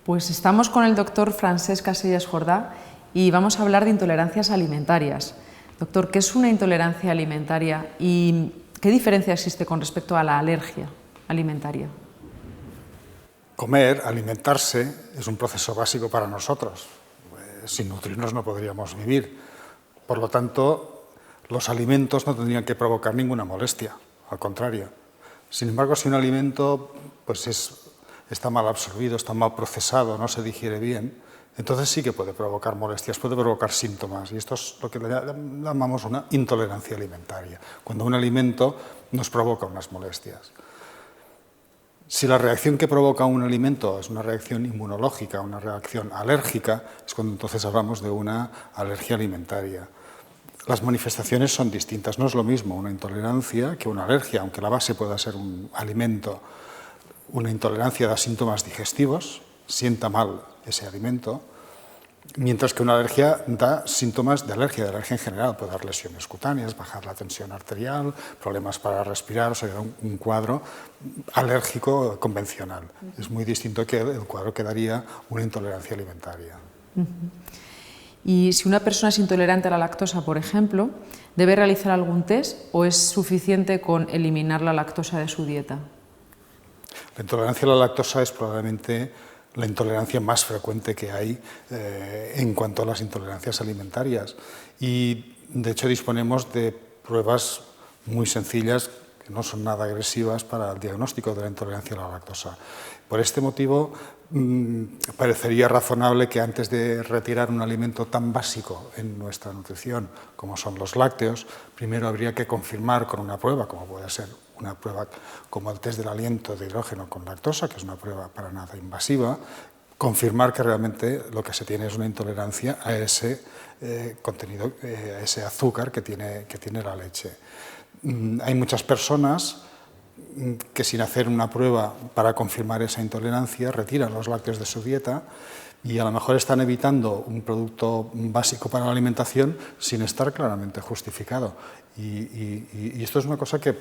Pues estamos con el doctor Francesc Casellas Jordà y vamos a hablar de intolerancias alimentarias. Doctor, ¿qué es una intolerancia alimentaria y qué diferencia existe con respecto a la alergia alimentaria? Comer, alimentarse, es un proceso básico para nosotros. Sin nutrirnos no podríamos vivir. Por lo tanto, los alimentos no tendrían que provocar ninguna molestia, al contrario. Sin embargo, si un alimento está mal absorbido, está mal procesado, no se digiere bien, entonces sí que puede provocar molestias, puede provocar síntomas. Y esto es lo que llamamos una intolerancia alimentaria, cuando un alimento nos provoca unas molestias. Si la reacción que provoca un alimento es una reacción inmunológica, una reacción alérgica, es cuando entonces hablamos de una alergia alimentaria. Las manifestaciones son distintas, no es lo mismo una intolerancia que una alergia, aunque la base pueda ser un alimento. Una intolerancia da síntomas digestivos, sienta mal ese alimento, mientras que una alergia da síntomas de alergia en general, puede dar lesiones cutáneas, bajar la tensión arterial, problemas para respirar, o sea, un cuadro alérgico convencional. Es muy distinto que el cuadro que daría una intolerancia alimentaria. Y si una persona es intolerante a la lactosa, por ejemplo, ¿debe realizar algún test o es suficiente con eliminar la lactosa de su dieta? La intolerancia a la lactosa es probablemente la intolerancia más frecuente que hay en cuanto a las intolerancias alimentarias. Y de hecho disponemos de pruebas muy sencillas que no son nada agresivas para el diagnóstico de la intolerancia a la lactosa. Por este motivo, parecería razonable que antes de retirar un alimento tan básico en nuestra nutrición como son los lácteos, primero habría que confirmar con una prueba, como puede ser una prueba como el test del aliento de hidrógeno con lactosa, que es una prueba para nada invasiva, confirmar que realmente lo que se tiene es una intolerancia a ese contenido, a ese azúcar que tiene la leche. Hay muchas personas que sin hacer una prueba para confirmar esa intolerancia retiran los lácteos de su dieta y a lo mejor están evitando un producto básico para la alimentación sin estar claramente justificado. Y esto es una cosa que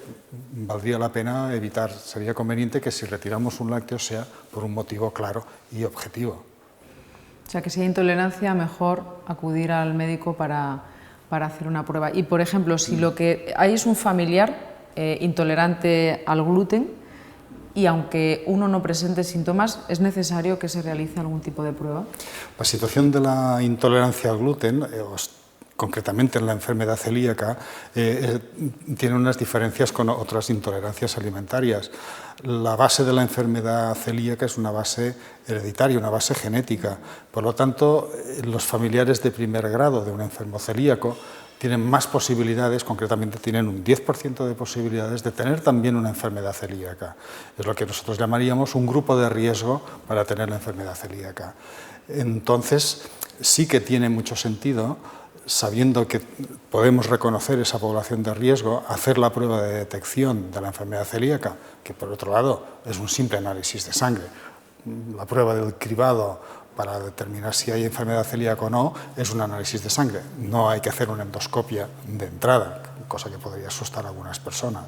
valdría la pena evitar. Sería conveniente que si retiramos un lácteo sea por un motivo claro y objetivo. O sea, que si hay intolerancia, mejor acudir al médico para hacer una prueba. Y, por ejemplo, si lo que hay es un familiar intolerante al gluten y aunque uno no presente síntomas, ¿es necesario que se realice algún tipo de prueba? La situación de la intolerancia al gluten, concretamente en la enfermedad celíaca, tiene unas diferencias con otras intolerancias alimentarias. La base de la enfermedad celíaca es una base hereditaria, una base genética. Por lo tanto, los familiares de primer grado de un enfermo celíaco tienen más posibilidades, concretamente tienen un 10% de posibilidades de tener también una enfermedad celíaca. Es lo que nosotros llamaríamos un grupo de riesgo para tener la enfermedad celíaca. Entonces, sí que tiene mucho sentido, sabiendo que podemos reconocer esa población de riesgo, hacer la prueba de detección de la enfermedad celíaca, que por otro lado es un simple análisis de sangre. La prueba del cribado para determinar si hay enfermedad celíaca o no es un análisis de sangre. No hay que hacer una endoscopia de entrada, cosa que podría asustar a algunas personas.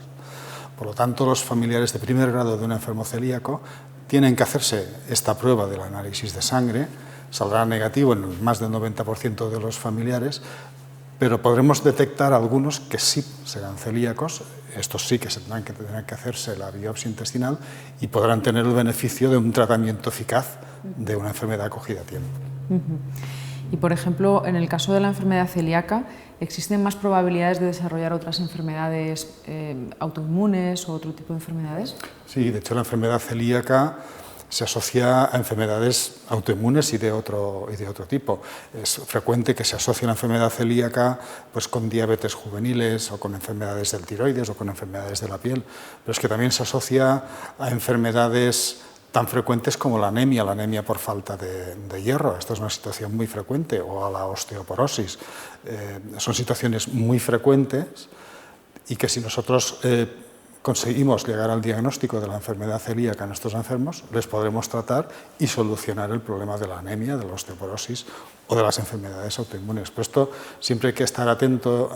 Por lo tanto, los familiares de primer grado de un enfermo celíaco tienen que hacerse esta prueba del análisis de sangre. Saldrá negativo en más del 90% de los familiares, pero podremos detectar algunos que sí serán celíacos. Estos sí que tendrán que hacerse la biopsia intestinal y podrán tener el beneficio de un tratamiento eficaz de una enfermedad acogida a tiempo. Y, por ejemplo, en el caso de la enfermedad celíaca, ¿existen más probabilidades de desarrollar otras enfermedades autoinmunes o otro tipo de enfermedades? Sí, de hecho la enfermedad celíaca se asocia a enfermedades autoinmunes y de otro tipo. Es frecuente que se asocie la enfermedad celíaca pues, con diabetes juveniles o con enfermedades del tiroides o con enfermedades de la piel, pero es que también se asocia a enfermedades tan frecuentes como la anemia por falta de hierro. Esta es una situación muy frecuente, o a la osteoporosis. Son situaciones muy frecuentes y que si nosotros conseguimos llegar al diagnóstico de la enfermedad celíaca en estos enfermos, les podremos tratar y solucionar el problema de la anemia, de la osteoporosis o de las enfermedades autoinmunes. Pero esto siempre hay que estar atento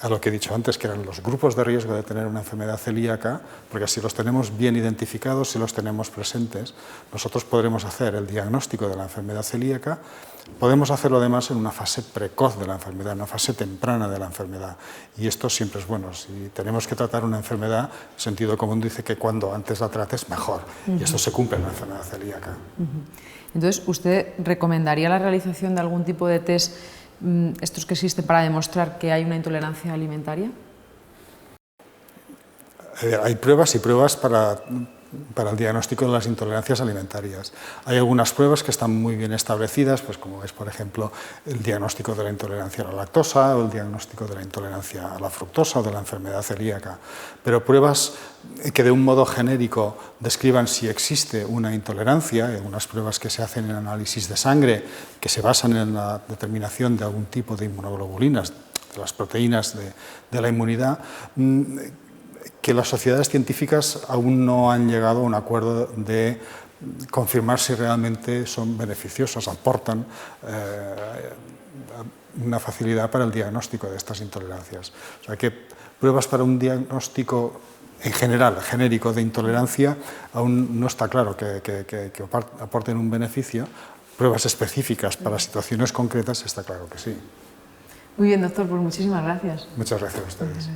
a lo que he dicho antes, que eran los grupos de riesgo de tener una enfermedad celíaca, porque si los tenemos bien identificados, si los tenemos presentes, nosotros podremos hacer el diagnóstico de la enfermedad celíaca. Podemos hacerlo además en una fase precoz de la enfermedad, en una fase temprana de la enfermedad. Y esto siempre es bueno. Si tenemos que tratar una enfermedad, el sentido común dice que cuando antes la trates, mejor. Y esto se cumple en la enfermedad celíaca. Entonces, ¿usted recomendaría la realización de algún tipo de test, estos que existen para demostrar que hay una intolerancia alimentaria? Hay pruebas y pruebas para el diagnóstico de las intolerancias alimentarias. Hay algunas pruebas que están muy bien establecidas, pues como es, por ejemplo, el diagnóstico de la intolerancia a la lactosa o el diagnóstico de la intolerancia a la fructosa o de la enfermedad celíaca. Pero pruebas que de un modo genérico describan si existe una intolerancia, algunas pruebas que se hacen en análisis de sangre, que se basan en la determinación de algún tipo de inmunoglobulinas, de las proteínas de la inmunidad, que las sociedades científicas aún no han llegado a un acuerdo de confirmar si realmente son beneficiosas, aportan una facilidad para el diagnóstico de estas intolerancias. O sea que pruebas para un diagnóstico en general, genérico de intolerancia, aún no está claro que aporten un beneficio. Pruebas específicas para situaciones concretas está claro que sí. Muy bien, doctor, pues muchísimas gracias. Muchas gracias a ustedes.